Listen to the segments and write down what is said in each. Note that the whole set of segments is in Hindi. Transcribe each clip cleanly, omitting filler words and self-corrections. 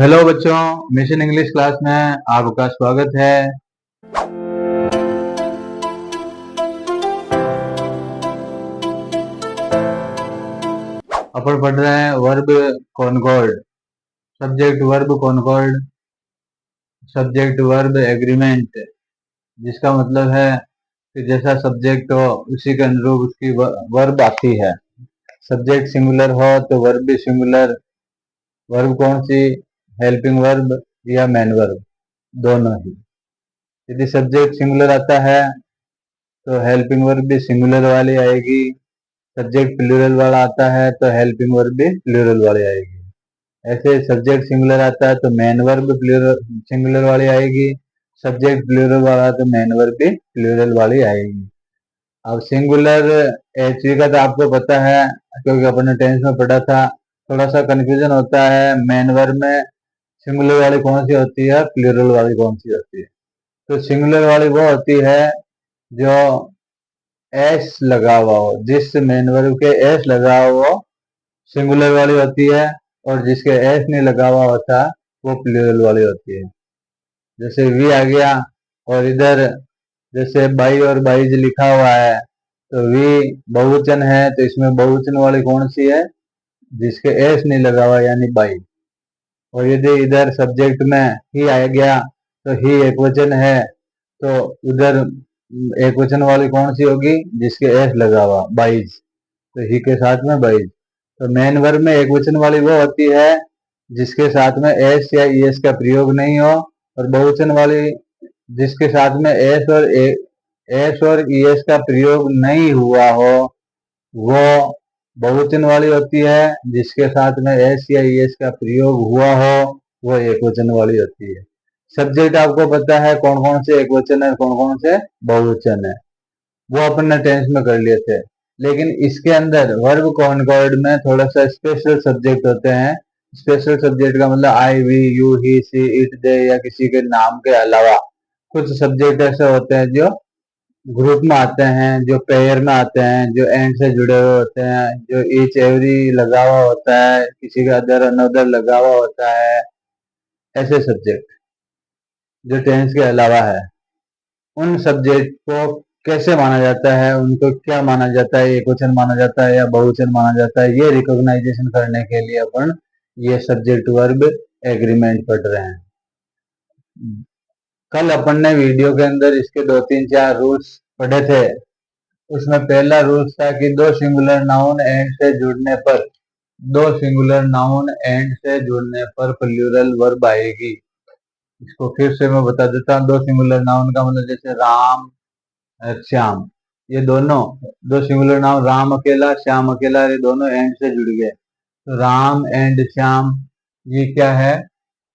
हेलो बच्चों, मिशन इंग्लिश क्लास में आपका स्वागत है। अपन पढ़ रहे हैं verb concord, subject verb concord, subject verb agreement, जिसका मतलब है कि जैसा सब्जेक्ट हो उसी के अनुरूप उसकी वर्ब आती है। सब्जेक्ट सिंगुलर हो तो वर्ब भी सिंगुलर। वर्ब कौन सी? हेल्पिंग वर्ब या मेन वर्ब, दोनों ही। यदि सब्जेक्ट सिंगुलर आता है तो हेल्पिंग वर्ब भी सिंगुलर वाली आएगी। सब्जेक्ट प्लूरल वाला आता है तो हेल्पिंग वर्ब भी प्लूरल वाली आएगी। ऐसे सब्जेक्ट सिंगुलर आता है तो मेन वर्ब प्लूरल सिंगुलर वाली आएगी। सब्जेक्ट प्लूरल वाला तो मेन वर्ब भी प्लूरल वाली आएगी। अब सिंगुलर एचवी का तो आपको पता है, क्योंकि अपने टेंस में पढ़ा था। थोड़ा सा कंफ्यूजन होता है मेन वर्ब में, सिंगुलर वाली कौन सी होती है, प्लूरल वाली कौन सी होती है। तो सिंगुलर वाली वो होती है जो एस लगा हुआ हो, जिस मेन वर्ब के एस लगा हुआ हो सिंगुलर वाली होती है, और जिसके एस नहीं लगा हुआ होता वो प्लूरल वाली होती है। जैसे वी आ गया, और इधर जैसे बाई और बाईज लिखा हुआ है तो वी बहुवचन है, तो इसमें बहुवचन वाली कौन सी है? जिसके एस नहीं लगा हुआ, यानी बाई। और यदि इधर सब्जेक्ट में ही आ गया तो ही एक वचन है, तो उधर एक वचन वाली कौन सी होगी? जिसके एस लगा हुआ, बाईज, तो ही के साथ में बाईज। तो मेन वर्ब में एक वचन वाली वो होती है जिसके साथ में एस या ईएस का प्रयोग नहीं हो, और बहुवचन वाली जिसके साथ में एस और ईएस का प्रयोग नहीं हुआ हो वो बहुवचन वाली होती है। जिसके साथ में एस या ईएस का प्रयोग हुआ हो वो एक वचन वाली होती है। सब्जेक्ट आपको पता है कौन कौन से एक वचन है, कौन कौन से बहुवचन है, वो अपन ने टेंस में कर लिए थे। लेकिन इसके अंदर वर्ब कॉनकॉर्ड में थोड़ा सा स्पेशल सब्जेक्ट होते हैं। स्पेशल सब्जेक्ट का मतलब I, we, you, he, she, it, they या किसी के नाम के अलावा कुछ सब्जेक्ट ऐसे होते हैं जो ग्रुप में आते हैं, जो पेयर में आते हैं, जो एंड से जुड़े हुए होते हैं, जो ईच एवरी लगा हुआ होता है, किसी का अदर अनदर लगा हुआ होता है। ऐसे सब्जेक्ट जो टेंस के अलावा है, उन सब्जेक्ट को कैसे माना जाता है, उनको क्या माना जाता है, एक वचन माना जाता है या बहुवचन माना जाता है, ये रिकॉग्नाइजेशन करने के लिए अपन ये सब्जेक्ट वर्ब एग्रीमेंट पढ़ रहे हैं। कल अपन ने वीडियो के अंदर इसके 2 3 4 रूल्स पढ़े थे। उसमें पहला रूल्स था कि दो सिंगुलर नाउन एंड से जुड़ने पर प्लूरल वर्ब आएगी। इसको फिर से मैं बता देता हूँ। दो सिंगुलर नाउन का मतलब जैसे राम, श्याम, ये दोनों दो सिंगुलर नाउन, राम अकेला, श्याम अकेला, ये दोनों एंड से जुड़ गए तो राम एंड श्याम, ये क्या है?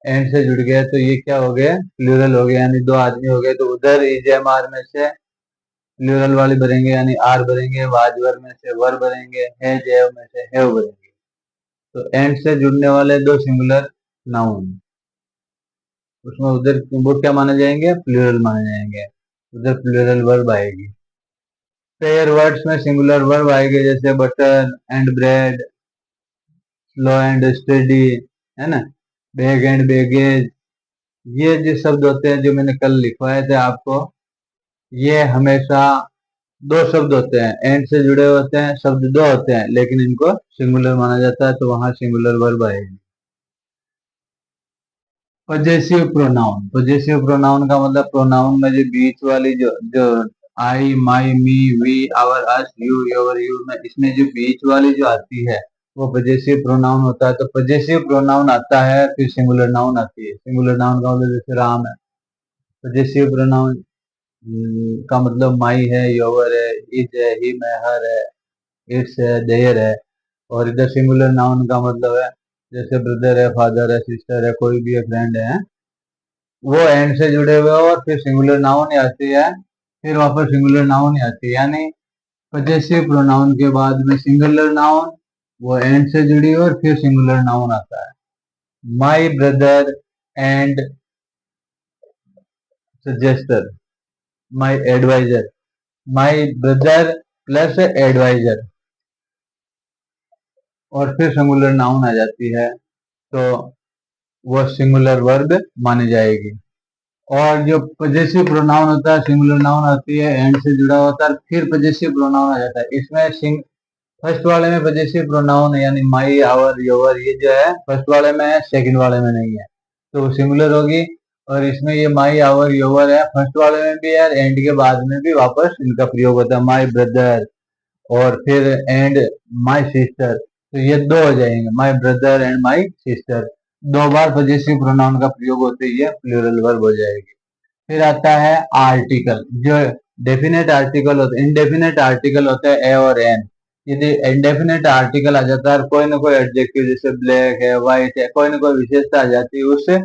एंड से जुड़ गए तो ये क्या हो गए? प्लूरल हो गए, यानी दो आदमी हो गए। तो उधर इजेमार में से प्लूरल वाली भरेंगे, यानी आर भरेंगे। वाजवर में से वर भरेंगे। है जैव में से हैव भरेंगे। तो एंड से जुड़ने वाले दो सिंगुलर नाउन, उसमें उधर वो क्या माने जाएंगे? प्लूरल माने जाएंगे। उधर प्लूरल वर्ब आएगी। पेयर वर्ड्स में सिंगुलर वर्ब आएंगे, जैसे butter and bread, slow and study, है ना, बैग एंड बैगेज। ये जो शब्द होते हैं जो मैंने कल लिखवाए थे आपको, ये हमेशा दो शब्द होते हैं, एंड से जुड़े होते हैं, शब्द दो होते हैं, लेकिन इनको सिंगुलर माना जाता है, तो वहां सिंगुलर वर्ब आएगी। पजेसिव प्रोनाउन, पजेसिव प्रोनाउन का मतलब प्रोनाउन में जो बीच वाली जो जो I, my, me, we, our, us, you, your, you में इसमें जो बीच वाली जो आती है वो पजेसिव प्रोनाउन होता है। तो पजेसिव प्रोनाउन आता है फिर सिंगुलर नाउन आती है। सिंगुलर नाउन का मतलब जैसे राम है, पजेसिव प्रोनाउन का मतलब माई है, योवर है, इज है, हिम है, हर है, इट्स है, देयर है। और इधर सिंगुलर नाउन का मतलब है जैसे ब्रदर है, फादर है, सिस्टर है, कोई भी फ्रेंड है, वो एंड से जुड़े हुए हो और फिर सिंगुलर नाउन ही आती है, फिर वहां पर सिंगुलर नाउन ही आती है। यानी पजेसिव प्रोनाउन के बाद में सिंगुलर नाउन, वो एंड से जुड़ी हो और फिर सिंगुलर नाउन आता है। My brother and suggester, my advisor, my brother plus advisor, और फिर सिंगुलर नाउन आ जाती है। तो वो सिंगुलर वर्ब मानी जाएगी। और जो पजेसिव प्रोनाउन होता है, सिंगुलर नाउन आती है एंड से जुड़ा होता है, फिर पजेसिव प्रोनाउन आ जाता है। इसमें फर्स्ट वाले में पजेसिव प्रोनाउन यानी माई, आवर, योवर ये जो है फर्स्ट वाले में है, सेकंड वाले में नहीं है, तो वो सिंगुलर होगी। और इसमें ये माई, आवर, योवर है, फर्स्ट वाले में भी है, एंड के बाद में भी वापस इनका प्रयोग होता है, माई ब्रदर और फिर एंड माई सिस्टर, तो ये दो हो जाएंगे, माई ब्रदर एंड माई सिस्टर। दो बार पजेसिव प्रोनाउन का प्रयोग होते ही प्लूरल वर्ब हो जाएगी। फिर आता है आर्टिकल, जो डेफिनेट आर्टिकल होता है, इनडेफिनेट आर्टिकल होता है ए और एन। यदि इंडेफिनेट आर्टिकल आ जाता है, कोई ना कोई एडजेक्टिव जैसे ब्लैक है, व्हाइट है, कोई ना कोई विशेषता आ जाती है उससे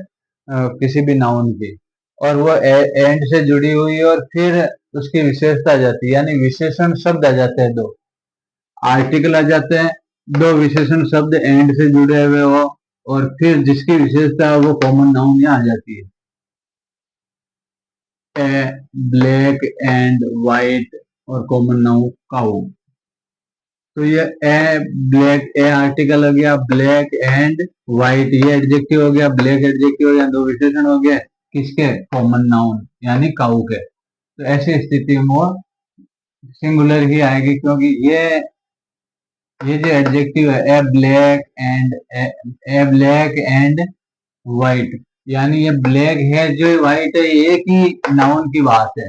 किसी भी नाउन की, और वो एंड से जुड़ी हुई और फिर उसकी विशेषता आ जाती है, यानी विशेषण शब्द आ जाते हैं, दो आर्टिकल आ जाते हैं, दो विशेषण शब्द एंड से जुड़े हुए हो और फिर जिसकी विशेषता है वो कॉमन नाउन यहाँ आ जाती है। ए ब्लैक एंड व्हाइट और कॉमन नाउन काउ। तो ये ए ब्लैक, ए आर्टिकल हो गया, ब्लैक एंड व्हाइट ये एडजेक्टिव हो गया, ब्लैक एडजेक्टिव हो गया, दो विशेषण हो गए किसके, कॉमन नाउन यानी काउ के। तो ऐसी स्थिति में वो सिंगुलर ही आएगी, क्योंकि ये जो एडजेक्टिव है ए ब्लैक एंड व्हाइट, यानी ये ब्लैक है जो व्हाइट है, एक ही नाउन की बात है,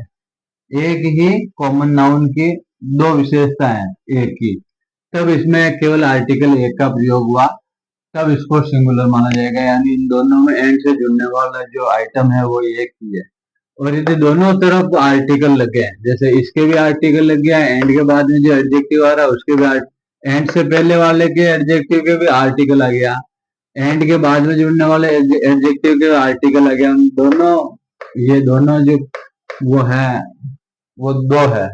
एक ही कॉमन नाउन की दो विशेषता है एक ही। तब इसमें केवल आर्टिकल एक का प्रयोग हुआ, तब इसको सिंगुलर माना जाएगा, यानी इन दोनों में एंड से जुड़ने वाला जो आइटम है वो एक ही है। और यदि दोनों तरफ आर्टिकल लग गए, जैसे इसके भी आर्टिकल लग गया, एंड के बाद में जो एडजेक्टिव आ रहा है उसके भी एंड से पहले वाले के एडजेक्टिव के भी आर्टिकल आ गया, एंड के बाद में जुड़ने वाले एडजेक्टिव के आर्टिकल आ गया, दोनों ये दोनों जो वो है वो दो है,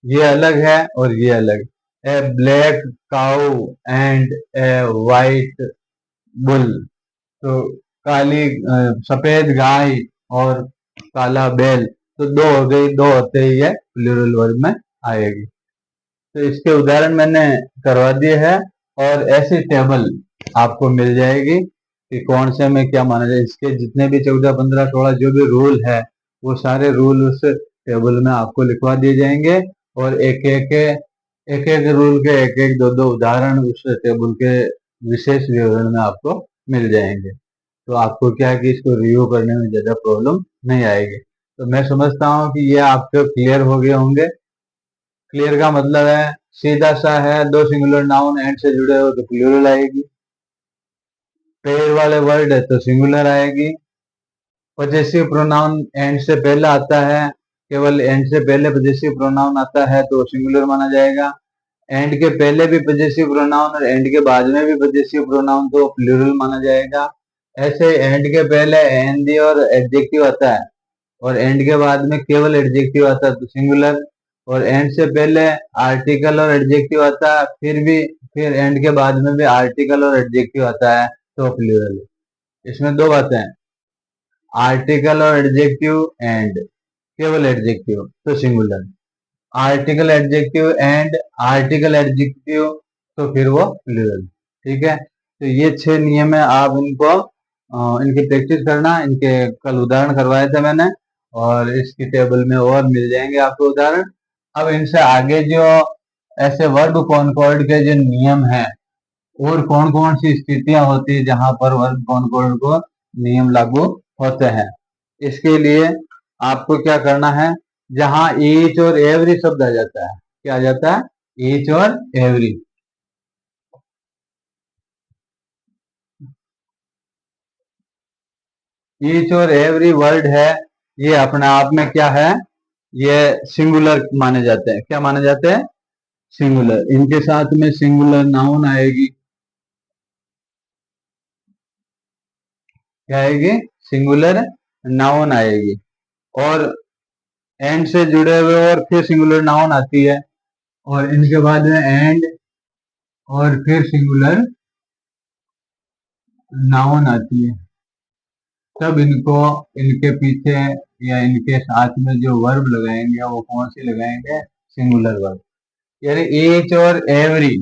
ये अलग है और ये अलग। A black cow and a white bull, तो काली सफेद गाय और काला बैल, तो दो हो गई, दो होते ही है प्लूरल वर्ब में आएगी। तो इसके उदाहरण मैंने करवा दिए हैं, और ऐसी टेबल आपको मिल जाएगी कि कौन से में क्या माना जाए, इसके जितने भी 14, 15, 16 जो भी रूल है वो सारे रूल उस टेबल में आपको लिखवा दिए जाएंगे, और एक एक रूल के एक एक दो दो उदाहरण उस टेबल के विशेष विवरण में आपको मिल जाएंगे। तो आपको क्या है कि इसको रिव्यू करने में ज्यादा प्रॉब्लम नहीं आएगी। तो मैं समझता हूँ कि ये आपको क्लियर हो गए होंगे। क्लियर का मतलब है सीधा सा है, दो सिंगुलर नाउन एंड से जुड़े हो तो प्लूरल आएगी, पेयर वाले वर्ड है तो सिंगुलर आएगी, पजेसिव प्रोनाउन एंड से पहले आता है, केवल एंड से पहले पजेसिव प्रोनाउन आता है तो सिंगुलर माना जाएगा, एंड के पहले भी पजेसिव प्रोनाउन और एंड के बाद में भी पजेसिव प्रोनाउन तो प्लूरल माना जाएगा। ऐसे एंड के पहले एंड और एडजेक्टिव आता है और एंड के बाद में केवल एडजेक्टिव आता है तो सिंगुलर, और एंड से पहले आर्टिकल और एडजेक्टिव आता है, फिर एंड के बाद में भी आर्टिकल और एडजेक्टिव आता है तो प्लूरल। इसमें दो बातें हैं, आर्टिकल और एडजेक्टिव एंड केवल एडजेक्टिव तो singular, article adjective and article adjective तो फिर वो प्लूरल। ठीक है, तो ये 6 नियम है, आप इनको इनकी प्रैक्टिस करना, इनके कल उदाहरण करवाए थे मैंने, और इसकी टेबल में और मिल जाएंगे आपको उदाहरण। अब इनसे आगे जो ऐसे वर्ब कॉनकॉर्ड के जो नियम है, और कौन कौन सी स्थितियां होती है जहां पर वर्ब कॉनकॉर्ड को नियम लागू होते हैं, इसके लिए आपको क्या करना है, जहां ईच और एवरी शब्द आ जाता है, क्या आ जाता है, ईच और एवरी, ईच और एवरी वर्ड है, ये अपने आप में क्या है, ये सिंगुलर माने जाते हैं, क्या माने जाते हैं, सिंगुलर। इनके साथ में सिंगुलर नाउन आएगी, क्या आएगी, सिंगुलर नाउन आएगी, और एंड से जुड़े हुए और फिर सिंगुलर नाउन आती है, और इनके बाद में एंड और फिर सिंगुलर नाउन आती है। तब इनको, इनके पीछे या इनके साथ में जो वर्ब लगाएंगे वो कौन सी लगाएंगे, सिंगुलर वर्ब, यानी ईच और एवरी,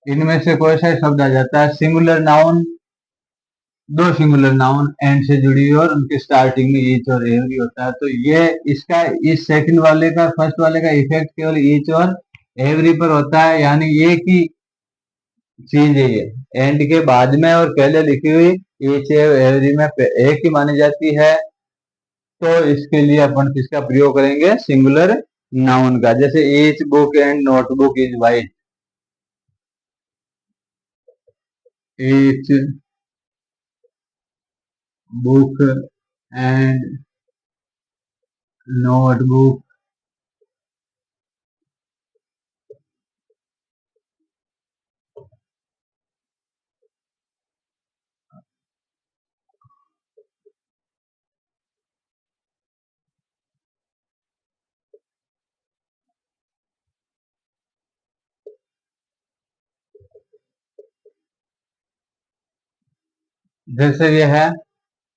इनमें से कोई सा शब्द आ जाता है सिंगुलर नाउन, दो सिंगुलर नाउन एंड से जुड़ी हुई और उनके स्टार्टिंग में ईच और एवरी होता है, तो ये इसका इस सेकंड वाले का फर्स्ट वाले का इफेक्ट केवल ईच और एवरी पर होता है, यानी एक ही चीज है ये, एंड के बाद में और पहले लिखी हुई ईच एवरी में एक ही मानी जाती है। तो इसके लिए अपन किसका प्रयोग करेंगे, सिंगुलर नाउन का। जैसे each book and notebook is white, each book and notebook, जैसे ये है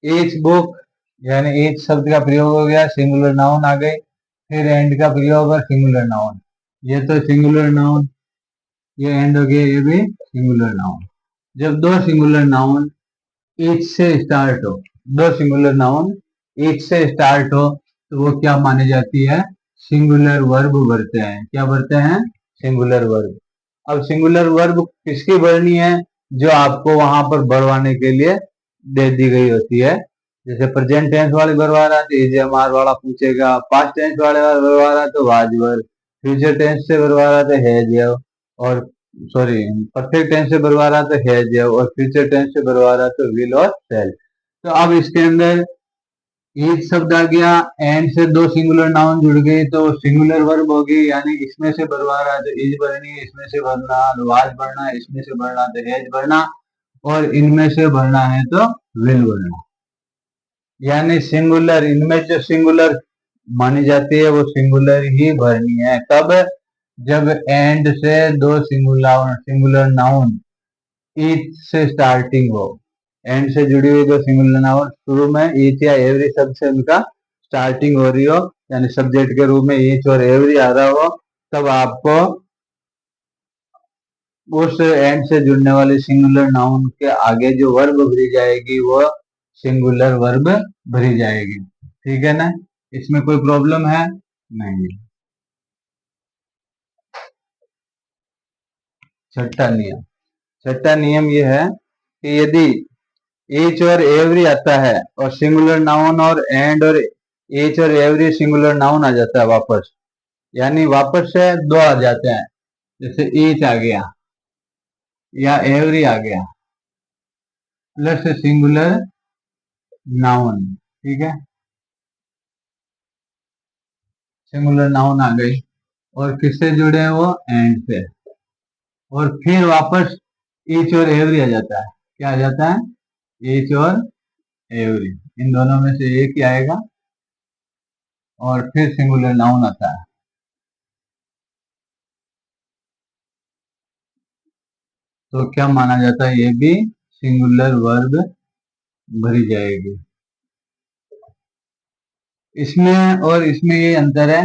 ईच बुक, यानी ईच शब्द का प्रयोग हो गया, सिंगुलर नाउन आ गई, फिर एंड का प्रयोग है सिंगुलर नाउन, ये तो सिंगुलर नाउन, ये एंड हो गया, ये भी सिंगुलर नाउन। जब दो सिंगुलर नाउन ईच से स्टार्ट हो, दो सिंगुलर नाउन ईच से स्टार्ट हो, तो वो क्या मानी जाती है, सिंगुलर वर्ब भरते हैं। क्या भरते हैं, सिंगुलर वर्ब। अब सिंगुलर वर्ब किसकी भरनी है, जो आपको वहां पर बढ़वाने के लिए दे दी गई होती है। जैसे प्रेजेंट टेंस वाली भरवा रहा तो इज एम आर वाला पूछेगा, पास्ट टेंस वाले भरवा रहा तो वाज वर, फ्यूचर टेंस से भरवा रहा तो हैज हैव, और सॉरी परफेक्ट टेंस से भरवा रहा तो हैज हैव, और फ्यूचर टेंस से भरवा रहा तो विल और शैल। तो अब इसके अंदर ईच शब्द आ गया, एंड से दो सिंगुलर नाउन जुड़ गई तो सिंगुलर वर्ब होगी, यानी इसमें से भरवा रहा तो इज भरनी है, इसमें से भरना तो वाज भरना, इसमें से भरना तो हैज भरना, और इनमें से भरना है तो विल भरना। यानी सिंगुलर, इनमें जो सिंगुलर मानी जाती है वो सिंगुलर ही भरनी है। कब, जब एंड से दो सिंगुलर सिंगुलर नाउन ईच से स्टार्टिंग हो, एंड से जुड़ी हुई दो सिंगुलर नाउन शुरू में ईच या एवरी शब्द से उनका स्टार्टिंग हो रही हो, यानी सब्जेक्ट के रूप में ईच और एवरी आ रहा हो, तब आपको उस एंड से जुड़ने वाले सिंगुलर नाउन के आगे जो वर्ब भरी जाएगी वो सिंगुलर वर्ब भरी जाएगी। ठीक है ना, इसमें कोई प्रॉब्लम है नहीं। छठा नियम, छठा नियम ये है कि यदि ईच और एवरी आता है और सिंगुलर नाउन और एंड और ईच और एवरी सिंगुलर नाउन आ जाता है वापस, यानी वापस से दो आ जाते हैं, जैसे ईच आ गया या एवरी आ गया प्लस सिंगुलर नाउन, ठीक है, सिंगुलर नाउन आ गई और किससे जुड़े हैं वो, एंड से, और फिर वापस ईच और एवरी आ जाता है। क्या आ जाता है, ईच और एवरी, इन दोनों में से एक ही आएगा और फिर सिंगुलर नाउन आता है। तो क्या माना जाता है, ये भी सिंगुलर वर्ब भरी जाएगी। इसमें और इसमें ये अंतर है,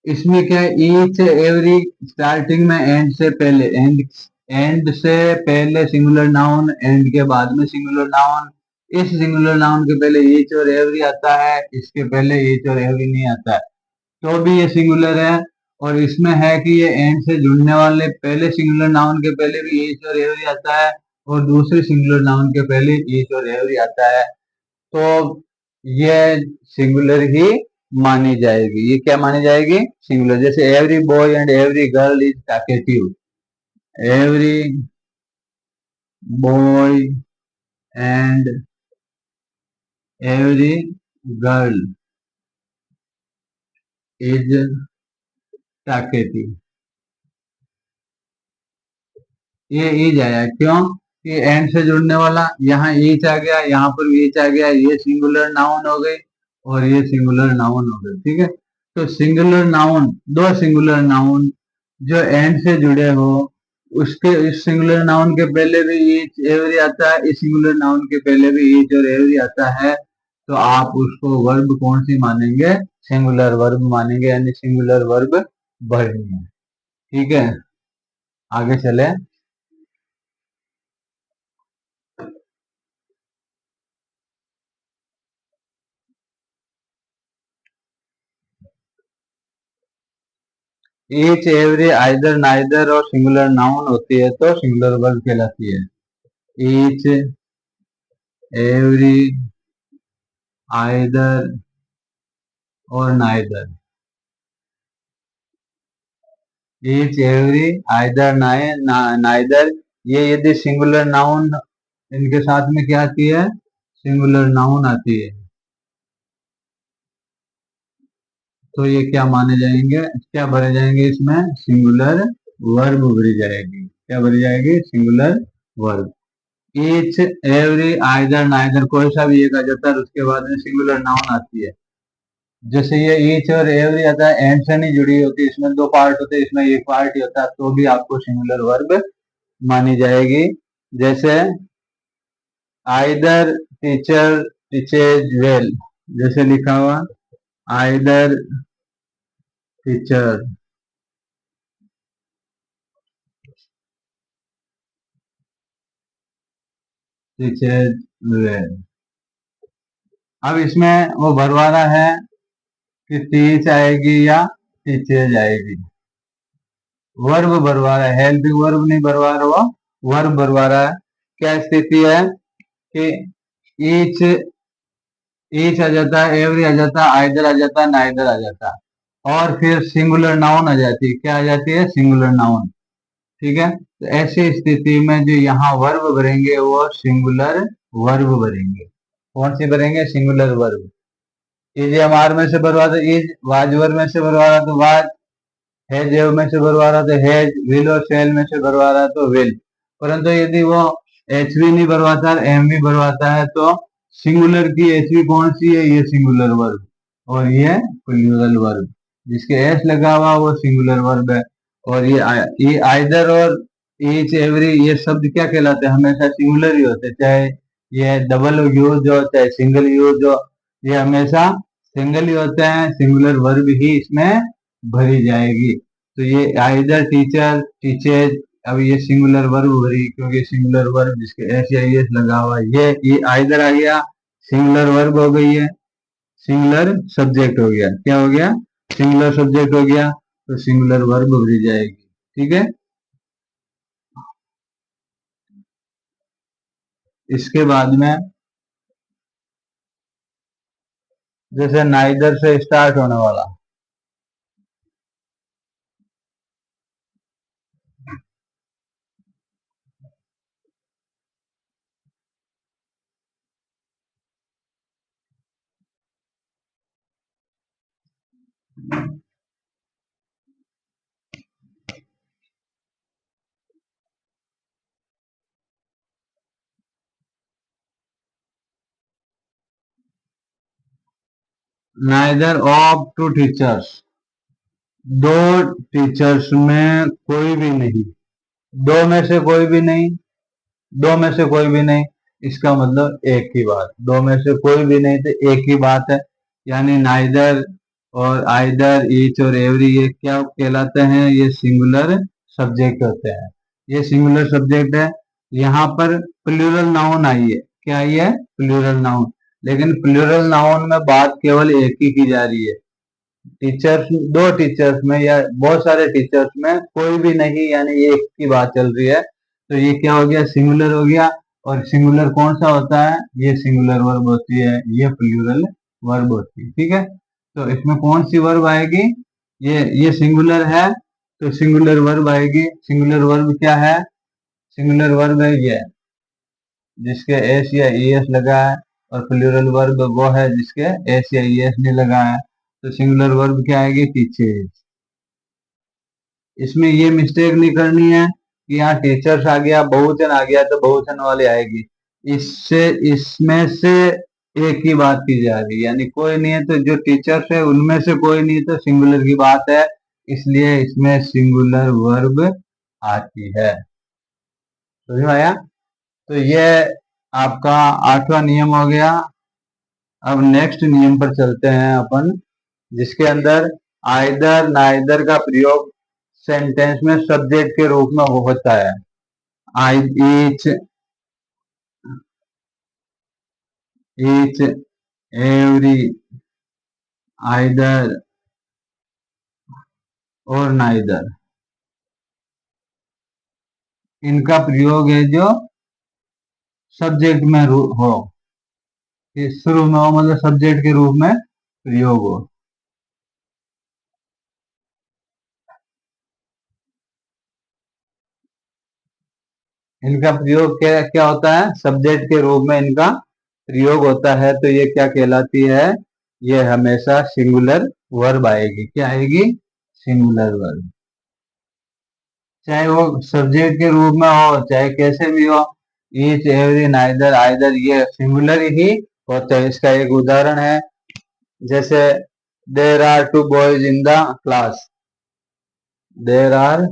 इसमें क्या है, ईच एवरी स्टार्टिंग में एंड से पहले, एंड से पहले सिंगुलर नाउन, एंड के बाद में सिंगुलर नाउन, इस सिंगुलर नाउन के पहले ईच और एवरी आता है, इसके पहले ईच और एवरी नहीं आता है, तो भी ये सिंगुलर है। और इसमें है कि ये एंड से जुड़ने वाले पहले सिंगुलर नाउन के पहले भी ईच और एवरी आता है, और दूसरे सिंगुलर नाउन के पहले ईच और एवरी आता है, तो ये सिंगुलर ही मानी जाएगी। ये क्या मानी जाएगी, सिंगुलर। जैसे every boy and every girl is talkative, every boy and every girl is talkative, ये ईच आया, क्यों, ये एंड से जुड़ने वाला, यहाँ ईच आ गया, यहाँ पर भी ईच आ गया, ये सिंगुलर नाउन हो गई और ये सिंगुलर नाउन हो गई। ठीक है, तो सिंगुलर नाउन, दो सिंगुलर नाउन जो एंड से जुड़े हो, उसके इस सिंगुलर नाउन के पहले भी ईच एवरी आता है, इस सिंगुलर नाउन के पहले भी ईच और एवरी आता है, तो आप उसको वर्ब कौन सी मानेंगे, सिंगुलर वर्ब मानेंगे, यानी सिंगुलर वर्ब भरनी है। ठीक है, आगे चले। ईच एवरी आइदर नाइदर और सिंगुलर नाउन होती है तो सिंगुलर वर्ब कहलाती है। ईच एवरी आइदर और neither, each every either neither, ये यदि सिंगुलर नाउन इनके साथ में क्या आती है, सिंगुलर नाउन आती है, तो ये क्या माने जाएंगे, क्या भरे जाएंगे इसमें, सिंगुलर वर्ब भरी जाएगी। क्या भरी जाएगी, singular verb. Each every either neither कोई सा भी एक आ जाता है, उसके बाद में सिंगुलर नाउन आती है। जैसे ये ईच और एवरी आता है, एंड से नहीं जुड़ी होती, इसमें दो पार्ट होते हैं, इसमें एक पार्ट ही होता है, तो भी आपको सिंगुलर वर्ब मानी जाएगी। जैसे आइदर टीचर टीचेज वेल, जैसे लिखा हुआ आइदर टीचर टीचेज वेल। अब इसमें वो भरवाना है कि टीच आएगी या टीचेज आएगी। वर्ब भरवा रहा है, हेल्पिंग वर्ब नहीं भरवा रहा, वो वर्ब भरवा रहा है। क्या स्थिति है कि ईच ईच आ जाता है, एवरी आ जाता है, आइदर आ जाता है, नाइदर आ जाता है, और फिर सिंगुलर नाउन आ जाती है। क्या आ जाती है, सिंगुलर नाउन। ठीक है, तो ऐसी स्थिति में जो यहाँ वर्ब भरेंगे वो सिंगुलर वर्ब भरेंगे। कौन सी भरेंगे, singular verb. Is am are में से भरवा दो इज, वाज वर्ब में से भरवा रहा तो वाज, हैज एव में से भरवा रहा तो हैज, विल और शैल में से भरवा रहा तो विल। परंतु यदि वो एच भी नहीं भरवाता, एम भी भरवाता है, तो सिंगुलर की एच भी कौन सी है, ये सिंगुलर वर्ब, और ये प्लूरल वर्ब। जिसके एस लगा हुआ वो सिंगुलर वर्ब है। और ये आइदर और ईच एवरी ये शब्द क्या कहलाते हैं, हमेशा सिंगुलर ही होते हैं, चाहे ये डबल यूज हो चाहे सिंगल यूज हो, ये हमेशा सिंगल ही होते हैं, सिंगुलर वर्ब ही इसमें भरी जाएगी। तो ये आइदर टीचर टीचेज, अब ये सिंगुलर वर्ब भरी, क्योंकि सिंगुलर वर्ब जिसके एस या एस लगा हुआ है, ये आइदर आ गया, सिंगुलर वर्ब हो गई है, सिंगुलर सब्जेक्ट हो गया। क्या हो गया, सिंगुलर सब्जेक्ट हो गया, तो सिंगुलर वर्ब भरी जाएगी। ठीक है, इसके बाद में जैसे नाइदर से स्टार्ट होने वाला, नाइदर ऑफ टू टीचर्स, दो टीचर्स में कोई भी नहीं, दो में से कोई भी नहीं, दो में से कोई भी नहीं, इसका मतलब एक ही बात, दो में से कोई भी नहीं तो एक ही बात है। यानी नाइदर और आइदर ईच और एवरी ये क्या कहलाते हैं, ये सिंगुलर सब्जेक्ट होते हैं, ये सिंगुलर सब्जेक्ट है। यहाँ पर प्लूरल नाउन आई है, क्या आई है, प्लूरल नाउन। लेकिन प्लूरल नाउन में बात केवल एक ही की जा रही है, टीचर्स, दो टीचर्स में या बहुत सारे टीचर्स में कोई भी नहीं, यानी एक की बात चल रही है, तो ये क्या हो गया, सिंगुलर हो गया। और सिंगुलर कौन सा होता है, ये सिंगुलर वर्ब होती है, ये प्लूरल वर्ब होती है। ठीक है, तो इसमें कौन सी वर्ब आएगी, ये सिंगुलर है, तो सिंगुलर वर्ब आएगी। सिंगुलर वर्ब क्या है, सिंगुलर वर्ब है ये जिसके एस या ई एस लगा है, और प्लूरल वर्ब वो है जिसके एस या ई एस नहीं लगा है। तो सिंगुलर वर्ब क्या आएगी, टीचर्स। इसमें ये मिस्टेक नहीं करनी है कि यहाँ टीचर्स आ गया, बहुवचन आ गया तो बहुवचन वाले आएगी, इससे इसमें से एक ही बात की जा रही है, यानी कोई नहीं है तो जो टीचर्स है उनमें से कोई नहीं तो सिंगुलर की बात है, इसलिए इसमें सिंगुलर वर्ब आती है। समझ में आया, तो ये आपका आठवां नियम हो गया। अब नेक्स्ट नियम पर चलते हैं अपन, जिसके अंदर आइदर नाइदर का प्रयोग सेंटेंस में सब्जेक्ट के रूप में होता है। आई ईच ईच एवरी आइदर और नाइदर, इनका प्रयोग है जो सब्जेक्ट में हो, कि शुरू में हो, मतलब सब्जेक्ट के रूप में प्रयोग हो। इनका प्रयोग क्या क्या होता है, सब्जेक्ट के रूप में इनका प्रयोग होता है, तो ये क्या कहलाती है, ये हमेशा सिंगुलर वर्ब आएगी। क्या आएगी, सिंगुलर वर्ब। चाहे वो सब्जेक्ट के रूप में हो, चाहे कैसे भी हो, ईच, एवरी, नाइदर, आइदर, ये सिंगुलर ही होता है। इसका एक उदाहरण है, जैसे there are two boys in the class, there are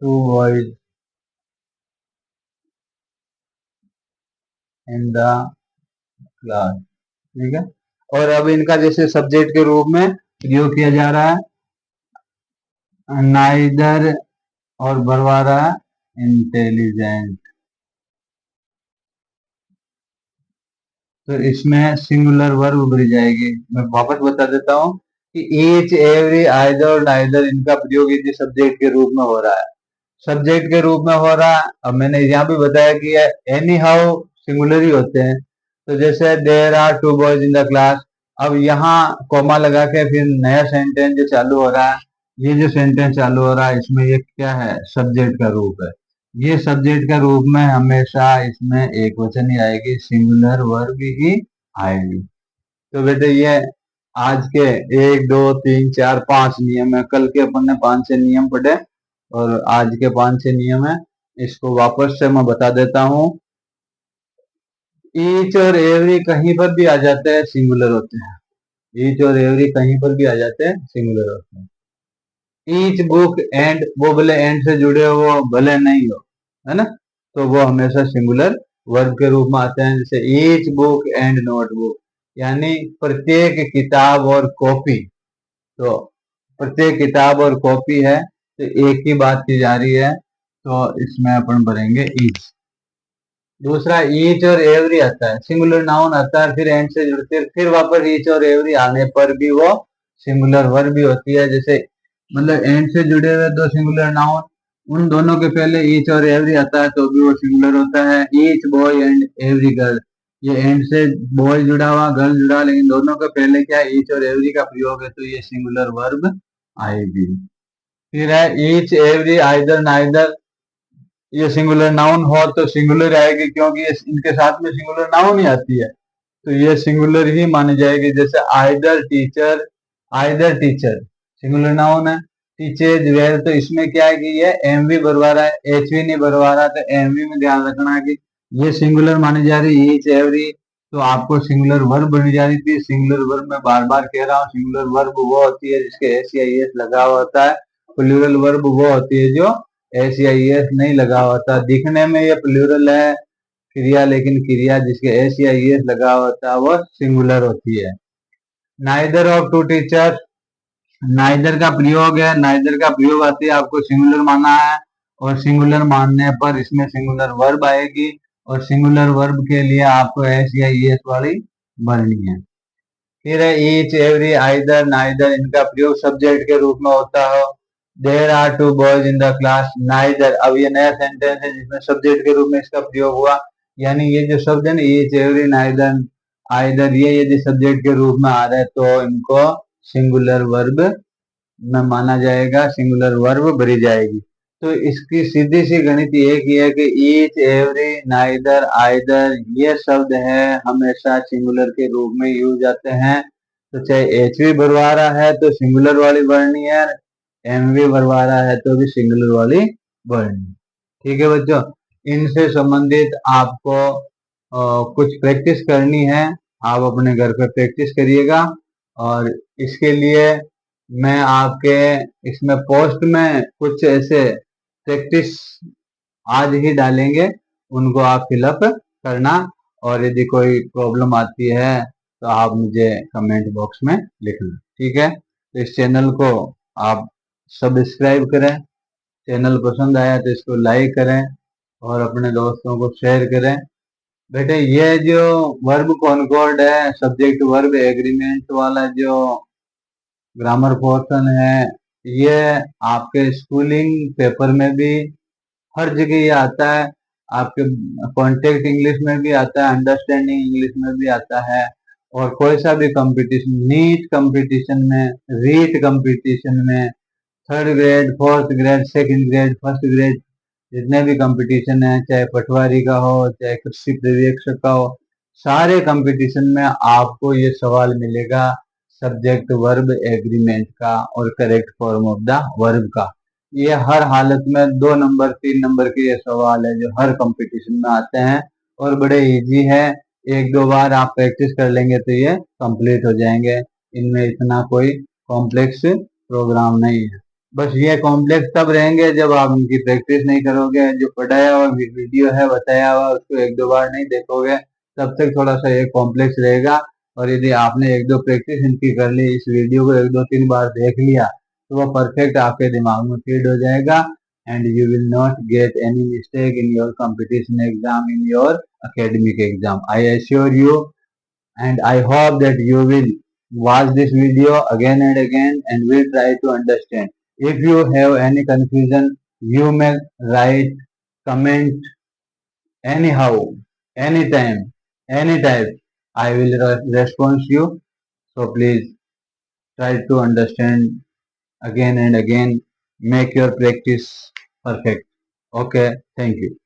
two boys in the class. ठीक है। और अब इनका जैसे सब्जेक्ट के रूप में प्रयोग किया जा रहा है, नाइदर, और बढ़वा रहा है इंटेलिजेंट, तो इसमें सिंगुलर वर्ब उभरी जाएगी। मैं वापस बता देता हूँ कि ईच, एवरी, आइदर और नाइदर, इनका प्रयोग यदि सब्जेक्ट के रूप में हो रहा है, सब्जेक्ट के रूप में हो रहा है। अब मैंने यहाँ भी बताया कि एनी हाउ सिंगुलर ही होते हैं। तो जैसे there are two boys in the class, अब यहाँ कॉमा लगा के फिर नया सेंटेंस जो चालू हो रहा है, ये जो सेंटेंस चालू हो रहा है, इसमें ये क्या है, सब्जेक्ट का रूप है। ये सब्जेक्ट का रूप में हमेशा इसमें एक वचन ही आएगी, सिंगुलर वर्ब ही आएगी। तो बेटे ये आज के 1 2 3 4 5 नियम है। कल के अपन ने 5 6 नियम पढ़े, और आज के 5 6 नियम है। इसको वापस से मैं बता देता हूँ। ईच और एवरी कहीं पर भी आ जाते हैं, सिंगुलर होते हैं। ईच और एवरी कहीं पर भी आ जाते हैं, सिंगुलर होते हैं। ईच बुक एंड, वो भले एंड से जुड़े हो भले नहीं हो, है ना, तो वो हमेशा सिंगुलर वर्ब के रूप में आते हैं। जैसे ईच बुक एंड नोटबुक, यानी प्रत्येक किताब और कॉपी। तो प्रत्येक किताब और कॉपी है, तो एक ही बात की जा रही है, तो इसमें अपन भरेंगे ईच। दूसरा ईच और एवरी आता है, सिंगुलर नाउन आता है, फिर एंड से जुड़ते, फिर वापस ईच और एवरी आने पर भी वो सिंगुलर वर्ब भी होती है। जैसे मतलब एंड से जुड़े हुए दो सिंगुलर नाउन, उन दोनों के पहले ईच और एवरी आता है, तो भी वो सिंगुलर होता है। Each boy and every girl, ये एंड से बॉय जुड़ा हुआ, गर्ल जुड़ा, लेकिन दोनों के पहले क्या ईच और एवरी का प्रयोग है, तो ये सिंगुलर वर्ब आएगी। फिर है ईच, एवरी, आइदर, नाइदर, ये सिंगुलर नाउन हो तो सिंगुलर आएगी, क्योंकि ये इनके साथ में सिंगुलर नाउन ही आती है, तो ये सिंगुलर ही मानी जाएगी। जैसे either teacher, either teacher singular noun है। टीचेज वेयर, तो इसमें क्या है कि ये एम वी भरवा रहा है, एच वी नहीं भरवा रहा, तो एम वी में ध्यान रखना है कि ये सिंगुलर मानी जा रही है, ईच, एवरी, तो आपको सिंगुलर वर्ब बनी जा रही थी। सिंगुलर वर्ब में बार बार कह रहा हूँ, सिंगुलर वर्ब वो होती है जिसके एस या एस लगा हुआ होता है। प्लूरल वर्ब वो होती है जो एस या एस नहीं लगा होता। दिखने में ये प्लूरल है क्रिया, लेकिन क्रिया जिसके एस या एस लगा होता है वो सिंगुलर होती है। Neither of two teacher, neither का प्रयोग है, नाइदर का प्रयोग आती है, आपको सिंगुलर माना है, और सिंगुलर मानने पर इसमें सिंगुलर वर्ब आएगी, और सिंगुलर वर्ब के लिए आपको एस या एस वाली भरनी है। फिर है ईच, एवरी, आइदर, नाइदर, इनका प्रयोग सब्जेक्ट के रूप में होता हो। There are two boys in the class, neither, अब ये नया सेंटेंस है जिसमें सब्जेक्ट के रूप में इसका प्रयोग हुआ, यानी ये जो शब्द है ना, ईच, एवरी, नाइदर, आइदर, ये यदि सब्जेक्ट के रूप में आ रहे हैं, तो इनको सिंगुलर वर्ब में माना जाएगा, सिंगुलर वर्ब भरी जाएगी। तो इसकी सीधी सी गणित एक ही है कि ईच, एवरी, नाइदर, आइदर, ये शब्द है हमेशा सिंगुलर के रूप में यूज आते हैं। तो चाहे एच वी भरवा रहा है तो सिंगुलर वाली वर्णी है, एम वी भरवा रहा है तो भी सिंगुलर वाली वर्णी। ठीक है बच्चों, इनसे संबंधित आपको कुछ प्रैक्टिस करनी है, आप अपने घर पे प्रैक्टिस करिएगा। और इसके लिए मैं आपके इसमें पोस्ट में कुछ ऐसे प्रैक्टिस आज ही डालेंगे, उनको आप फिलअप करना। और यदि कोई प्रॉब्लम आती है तो आप मुझे कमेंट बॉक्स में लिखना। ठीक है, तो इस चैनल को आप सब्सक्राइब करें, चैनल पसंद आया तो इसको लाइक करें और अपने दोस्तों को शेयर करें। बेटे ये जो वर्ब कॉनकॉर्ड है, सब्जेक्ट वर्ब एग्रीमेंट वाला जो ग्रामर पोर्शन है, ये आपके स्कूलिंग पेपर में भी हर जगह ये आता है। आपके कॉन्टेक्ट इंग्लिश में भी आता है, अंडरस्टैंडिंग इंग्लिश में भी आता है। और कोई सा भी कंपटीशन, नीट कंपटीशन में, रीट कंपटीशन में, third grade, fourth grade, second grade, first grade, जितने भी कंपटीशन है, चाहे पटवारी का हो, चाहे कृषि पर्यवेक्षक का हो, सारे कंपटीशन में आपको ये सवाल मिलेगा सब्जेक्ट वर्ब एग्रीमेंट का और correct form of the verb का। ये हर हालत में 2 नंबर 3 नंबर के ये सवाल है जो हर कंपटीशन में आते हैं और बड़े इजी है। 1-2 बार आप प्रैक्टिस कर लेंगे तो ये कंप्लीट हो जाएंगे। इनमें इतना कोई कॉम्प्लेक्स प्रोग्राम नहीं है। बस ये कॉम्प्लेक्स तब रहेंगे जब आप इनकी प्रैक्टिस नहीं करोगे। जो पढ़ाया हुआ वीडियो है, बताया हुआ, उसको 1-2 बार नहीं देखोगे, तब तक थोड़ा सा ये कॉम्प्लेक्स रहेगा। और यदि आपने 1-2 प्रैक्टिस इनकी कर ली, इस वीडियो को 1-2 3 बार देख लिया, तो वो परफेक्ट आपके दिमाग में फीड हो जाएगा। And you will not get any mistake in your competition exam, in your academic exam. I assure you, and I hope that you will watch this video again and again and will try to understand. If you have any confusion, you may write comment anyhow, anytime, anytime. I will respond you. So please try to understand again and again. Make your practice perfect. Okay, thank you.